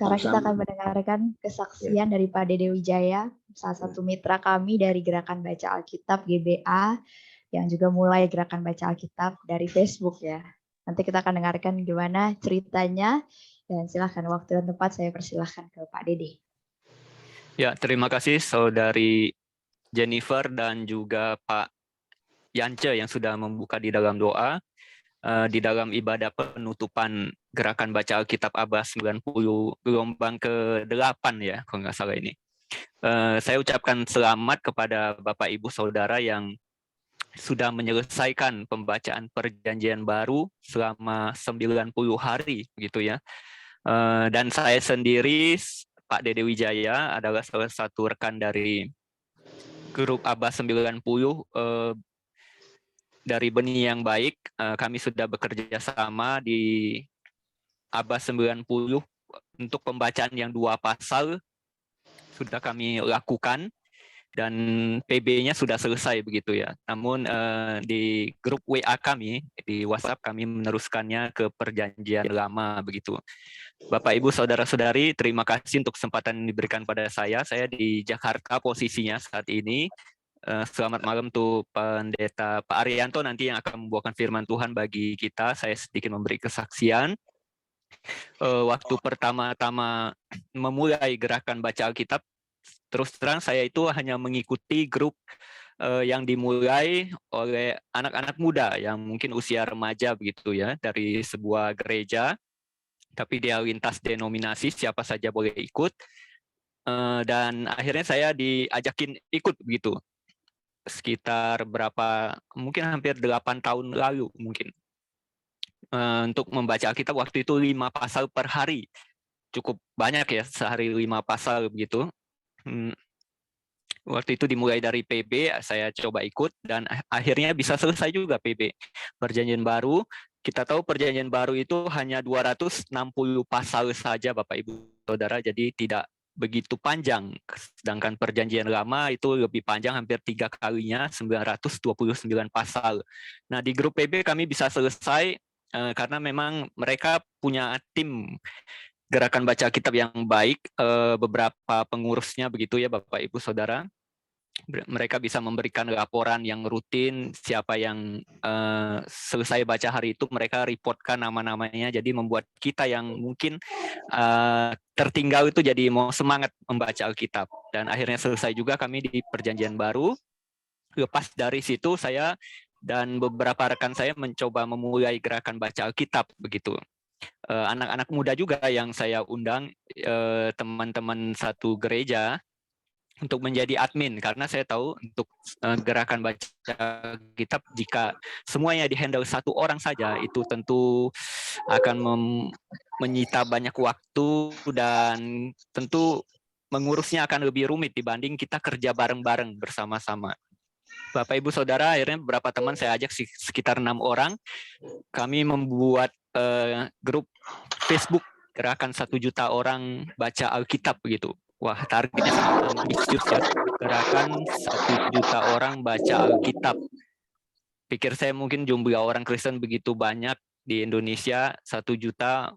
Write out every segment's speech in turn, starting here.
sekarang kita akan mendengarkan kesaksian dari Pak Dede Wijaya, salah satu mitra kami dari Gerakan Baca Alkitab GBA, yang juga mulai Gerakan Baca Alkitab dari Facebook ya. Nanti kita akan dengarkan gimana ceritanya, dan silahkan waktu dan tempat saya persilahkan ke Pak Dede. Ya, terima kasih Saudari Jennifer dan juga Pak Yance yang sudah membuka di dalam doa. Di dalam ibadah penutupan Gerakan Baca Alkitab Aba 90 gelombang ke-8 ya, kalau nggak salah ini. Saya ucapkan selamat kepada Bapak Ibu Saudara yang sudah menyelesaikan pembacaan Perjanjian Baru selama 90 hari gitu ya. Dan saya sendiri, Pak Dede Wijaya, adalah salah satu rekan dari grup Aba 90 dari Benih yang Baik. Kami sudah bekerja sama di Aba 90 untuk pembacaan yang 2 pasal sudah kami lakukan dan PB-nya sudah selesai begitu ya. Namun di grup WA kami, di WhatsApp kami meneruskannya ke Perjanjian Lama begitu. Bapak Ibu Saudara-saudari, terima kasih untuk kesempatan yang diberikan pada saya. Saya di Jakarta posisinya saat ini. Selamat malam tuh Pendeta Pak Arianto nanti yang akan membawakan firman Tuhan bagi kita. Saya sedikit memberi kesaksian. Waktu pertama-tama memulai gerakan baca Alkitab, terus terang saya itu hanya mengikuti grup yang dimulai oleh anak-anak muda yang mungkin usia remaja begitu ya, dari sebuah gereja, tapi dia lintas denominasi, siapa saja boleh ikut. Dan akhirnya saya diajakin ikut begitu. Sekitar berapa, mungkin hampir 8 tahun lalu mungkin. Untuk membaca Alkitab waktu itu 5 pasal per hari. Cukup banyak ya, sehari 5 pasal begitu. Waktu itu dimulai dari PB, saya coba ikut, dan akhirnya bisa selesai juga PB. Perjanjian Baru, kita tahu Perjanjian Baru itu hanya 260 pasal saja Bapak Ibu Saudara, jadi tidak begitu panjang. Sedangkan Perjanjian Lama itu lebih panjang, hampir 3 kalinya, 929 pasal. Nah, di grup PB kami bisa selesai karena memang mereka punya tim Gerakan Baca Kitab yang baik, beberapa pengurusnya begitu ya Bapak Ibu Saudara. Mereka bisa memberikan laporan yang rutin, siapa yang selesai baca hari itu mereka reportkan nama-namanya, jadi membuat kita yang mungkin tertinggal itu jadi mau semangat membaca Alkitab. Dan akhirnya selesai juga kami di Perjanjian Baru. Lepas dari situ saya dan beberapa rekan saya mencoba memulai gerakan baca Alkitab begitu. Anak-anak muda juga yang saya undang, teman-teman satu gereja, untuk menjadi admin, karena saya tahu untuk gerakan baca kitab jika semuanya dihandle satu orang saja itu tentu akan menyita banyak waktu dan tentu mengurusnya akan lebih rumit dibanding kita kerja bareng-bareng bersama-sama. Bapak Ibu Saudara, akhirnya beberapa teman saya ajak sekitar 6 orang, kami membuat grup Facebook Gerakan 1 Juta Orang Baca Alkitab begitu. Wah, targetnya sangat ambisius ya. Gerakan 1 juta orang baca Alkitab. Pikir saya mungkin jumlah orang Kristen begitu banyak di Indonesia, 1 juta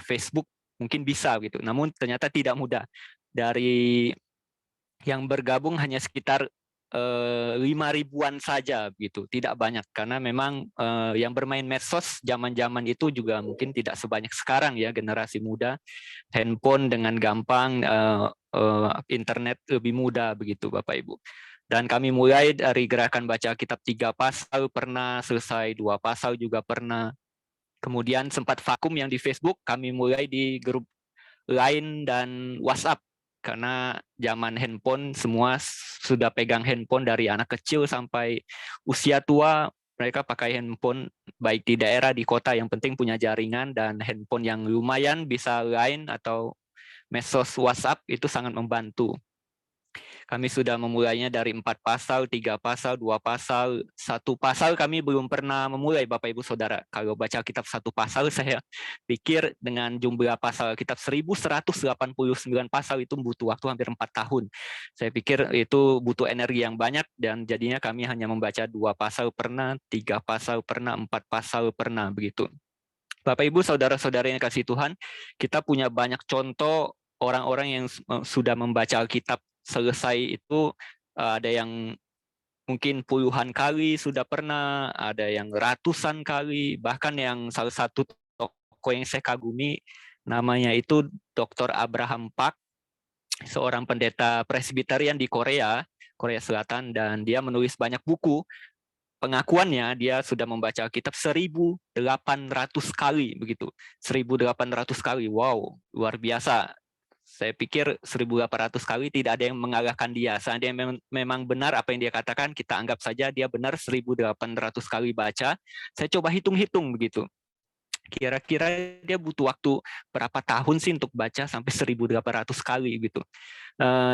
Facebook mungkin bisa gitu. Namun ternyata tidak mudah. Dari yang bergabung hanya sekitar 5.000-an saja gitu, tidak banyak karena memang yang bermain medsos zaman-zaman itu juga mungkin tidak sebanyak sekarang ya, generasi muda, handphone dengan gampang, internet lebih mudah begitu Bapak Ibu. Dan kami mulai dari gerakan baca kitab 3 pasal pernah selesai, 2 pasal juga pernah. Kemudian sempat vakum yang di Facebook, kami mulai di grup Line dan WhatsApp. Karena zaman handphone semua sudah pegang handphone dari anak kecil sampai usia tua, mereka pakai handphone baik di daerah, di kota, yang penting punya jaringan dan handphone yang lumayan bisa Line atau medsos WhatsApp itu sangat membantu. Kami sudah memulainya dari 4 pasal, 3 pasal, 2 pasal, 1 pasal kami belum pernah memulai Bapak Ibu Saudara. Kalau baca kitab 1 pasal saya pikir dengan jumlah pasal kitab 1189 pasal itu butuh waktu hampir 4 tahun. Saya pikir itu butuh energi yang banyak dan jadinya kami hanya membaca 2 pasal pernah, 3 pasal pernah, 4 pasal pernah begitu. Bapak Ibu saudara-saudara yang kasih Tuhan, kita punya banyak contoh orang-orang yang sudah membaca Alkitab selesai itu, ada yang mungkin puluhan kali sudah pernah, ada yang ratusan kali, bahkan yang salah satu tokoh yang saya kagumi namanya itu Dr. Abraham Park, seorang pendeta Presbyterian di Korea Selatan, dan dia menulis banyak buku. Pengakuannya dia sudah membaca Alkitab 1.800 kali begitu. 1.800 kali. Wow, luar biasa. Saya pikir 1.800 kali tidak ada yang mengalahkan dia. Seandainya memang benar apa yang dia katakan, kita anggap saja dia benar 1.800 kali baca. Saya coba hitung-hitung begitu. Kira-kira dia butuh waktu berapa tahun sih untuk baca sampai 1.800 kali gitu.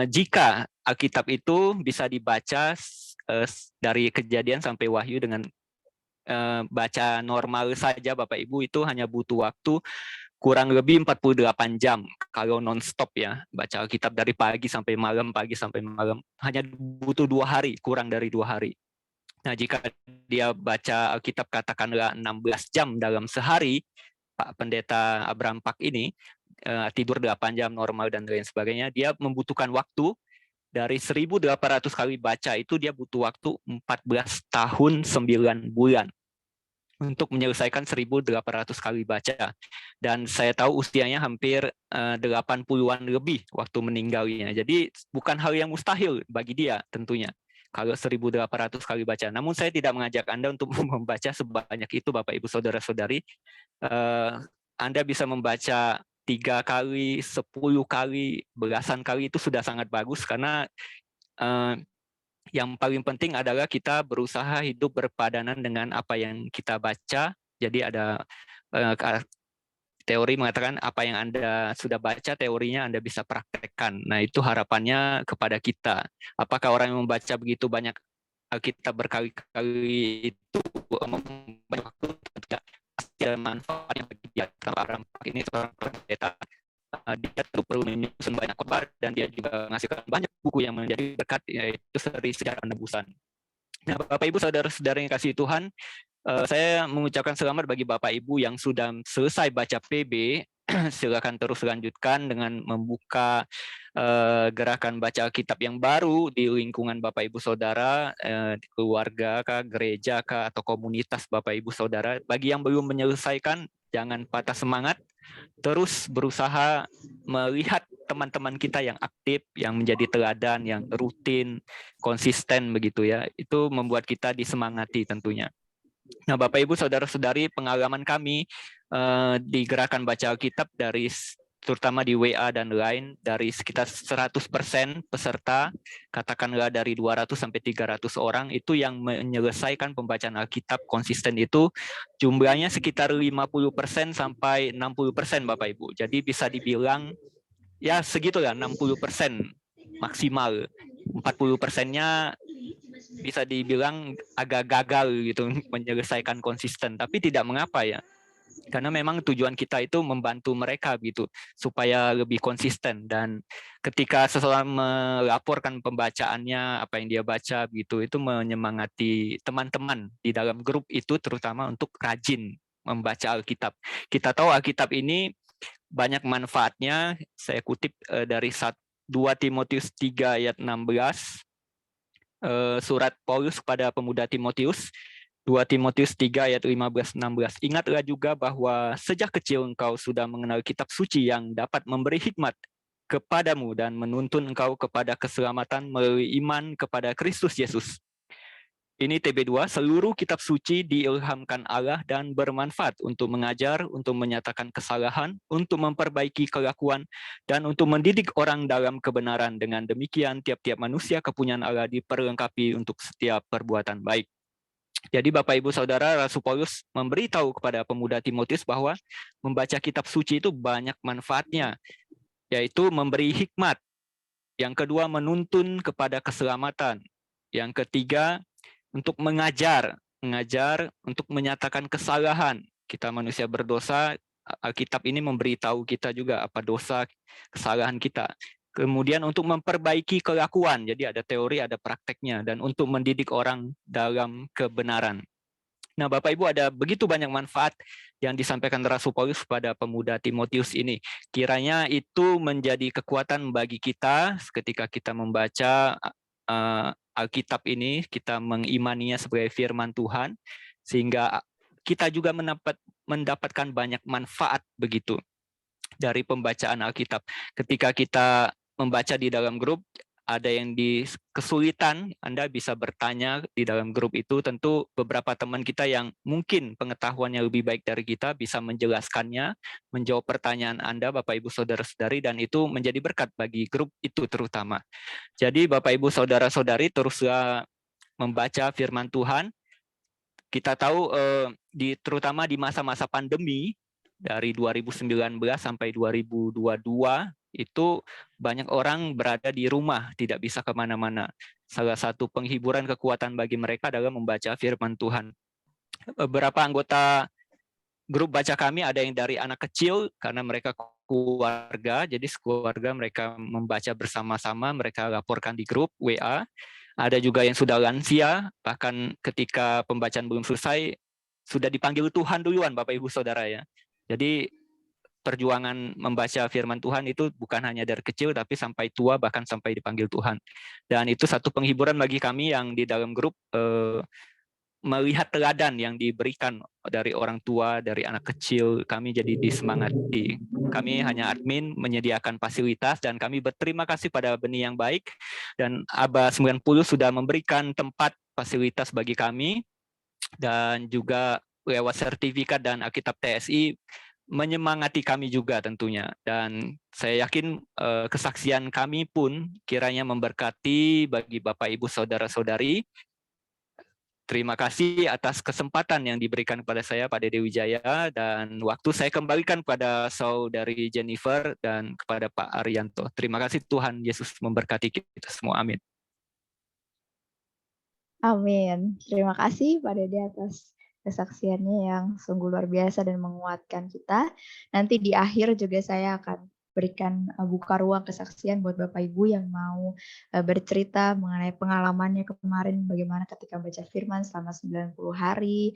Jika Alkitab itu bisa dibaca dari Kejadian sampai Wahyu dengan baca normal saja Bapak Ibu, itu hanya butuh waktu kurang lebih 48 jam kalau non-stop ya, baca Alkitab dari pagi sampai malam, hanya butuh 2 hari, kurang dari 2 hari. Nah, jika dia baca Alkitab katakanlah 16 jam dalam sehari, Pak Pendeta Abraham Park ini tidur 8 jam normal dan lain sebagainya, dia membutuhkan waktu dari 1.800 kali baca itu dia butuh waktu 14 tahun 9 bulan untuk menyelesaikan 1.800 kali baca. Dan saya tahu usianya hampir 80-an lebih waktu meninggalnya. Jadi bukan hal yang mustahil bagi dia tentunya kalau 1.800 kali baca. Namun saya tidak mengajak Anda untuk membaca sebanyak itu Bapak Ibu Saudara-saudari. Anda bisa membaca 3 kali, 10 kali, belasan kali itu sudah sangat bagus, karena yang paling penting adalah kita berusaha hidup berpadanan dengan apa yang kita baca. Jadi ada teori mengatakan apa yang Anda sudah baca, teorinya Anda bisa praktekkan. Nah, itu harapannya kepada kita. Apakah orang yang membaca begitu banyak Alkitab berkali-kali itu banyak waktu? Tidak, pasti ada manfaatnya bagi dia. Orang ini seorang pendeta, dia perlu menyusun banyak khotbah, dan dia juga menghasilkan banyak buku yang menjadi berkat, yaitu seri sejarah penebusan. Nah, Bapak Ibu saudara-saudara yang kasih Tuhan, saya mengucapkan selamat bagi Bapak Ibu yang sudah selesai baca PB. Silakan terus lanjutkan dengan membuka gerakan baca Alkitab yang baru di lingkungan Bapak Ibu Saudara, di keluarga kah, gereja kah, atau komunitas Bapak Ibu Saudara. Bagi yang belum menyelesaikan, jangan patah semangat, terus berusaha melihat teman-teman kita yang aktif, yang menjadi teladan, yang rutin, konsisten begitu ya. Itu membuat kita disemangati tentunya. Nah, Bapak Ibu Saudara-saudari, pengalaman kami di gerakan baca Alkitab terutama di WA dan lain, dari sekitar 100% peserta, katakanlah dari 200 sampai 300 orang, itu yang menyelesaikan pembacaan Alkitab konsisten itu jumlahnya sekitar 50% sampai 60% Bapak Ibu. Jadi bisa dibilang ya segitulah, 60% maksimal. 40%-nya bisa dibilang agak gagal gitu menyelesaikan konsisten, tapi tidak mengapa ya, karena memang tujuan kita itu membantu mereka gitu supaya lebih konsisten. Dan ketika seseorang melaporkan pembacaannya, apa yang dia baca gitu, itu menyemangati teman-teman di dalam grup itu, terutama untuk rajin membaca Alkitab. Kita tahu Alkitab ini banyak manfaatnya. Saya kutip dari 2 Timotius 3 ayat 16, surat Paulus kepada pemuda Timotius, 2 Timotius 3 ayat 15-16. Ingatlah juga bahwa sejak kecil engkau sudah mengenal kitab suci yang dapat memberi hikmat kepadamu dan menuntun engkau kepada keselamatan melalui iman kepada Kristus Yesus. Ini TB2, seluruh kitab suci diilhamkan Allah dan bermanfaat untuk mengajar, untuk menyatakan kesalahan, untuk memperbaiki kelakuan, dan untuk mendidik orang dalam kebenaran. Dengan demikian, tiap-tiap manusia kepunyaan Allah diperlengkapi untuk setiap perbuatan baik. Jadi Bapak Ibu Saudara, Rasul Paulus memberitahu kepada pemuda Timotius bahwa membaca kitab suci itu banyak manfaatnya, yaitu memberi hikmat. Yang kedua, menuntun kepada keselamatan. Yang ketiga, untuk mengajar, untuk menyatakan kesalahan. Kita manusia berdosa, Alkitab ini memberitahu kita juga apa dosa, kesalahan kita. Kemudian untuk memperbaiki kelakuan, jadi ada teori, ada prakteknya, dan untuk mendidik orang dalam kebenaran. Nah, Bapak Ibu, ada begitu banyak manfaat yang disampaikan Rasul Paulus kepada pemuda Timotius ini. Kiranya itu menjadi kekuatan bagi kita ketika kita membaca Alkitab ini, kita mengimaninya sebagai firman Tuhan, sehingga kita juga mendapatkan banyak manfaat begitu dari pembacaan Alkitab. Ketika kita membaca di dalam grup, ada yang kesulitan, Anda bisa bertanya di dalam grup itu. Tentu beberapa teman kita yang mungkin pengetahuannya lebih baik dari kita bisa menjelaskannya, menjawab pertanyaan Anda, Bapak Ibu Saudara-saudari, dan itu menjadi berkat bagi grup itu terutama. Jadi Bapak Ibu Saudara-saudari, teruslah membaca firman Tuhan. Kita tahu terutama di masa-masa pandemi, dari 2019 sampai 2022, itu banyak orang berada di rumah, tidak bisa kemana-mana. Salah satu penghiburan kekuatan bagi mereka adalah membaca firman Tuhan. Beberapa anggota grup baca kami ada yang dari anak kecil, karena mereka keluarga, jadi sekeluarga mereka membaca bersama-sama, mereka laporkan di grup WA. Ada juga yang sudah lansia, bahkan ketika pembacaan belum selesai, sudah dipanggil Tuhan duluan, Bapak Ibu Saudara ya. Jadi perjuangan membaca firman Tuhan itu bukan hanya dari kecil, tapi sampai tua, bahkan sampai dipanggil Tuhan. Dan itu satu penghiburan bagi kami yang di dalam grup melihat teladan yang diberikan dari orang tua, dari anak kecil. Kami jadi disemangati. Kami hanya admin menyediakan fasilitas, dan kami berterima kasih pada Benih yang Baik, dan ABA 90 sudah memberikan tempat fasilitas bagi kami, dan juga lewat sertifikat dan Alkitab TSI menyemangati kami juga tentunya. Dan saya yakin kesaksian kami pun kiranya memberkati bagi Bapak Ibu Saudara-saudari. Terima kasih atas kesempatan yang diberikan kepada saya, Pak Dede Wijaya, dan waktu saya kembalikan kepada Saudari Jennifer dan kepada Pak Arianto. Terima kasih, Tuhan Yesus memberkati kita semua. Amin. Amin. Terima kasih Pak Dede atas kesaksiannya yang sungguh luar biasa dan menguatkan kita. Nanti di akhir juga saya akan berikan buka ruang kesaksian buat Bapak Ibu yang mau bercerita mengenai pengalamannya kemarin, bagaimana ketika baca firman selama 90 hari,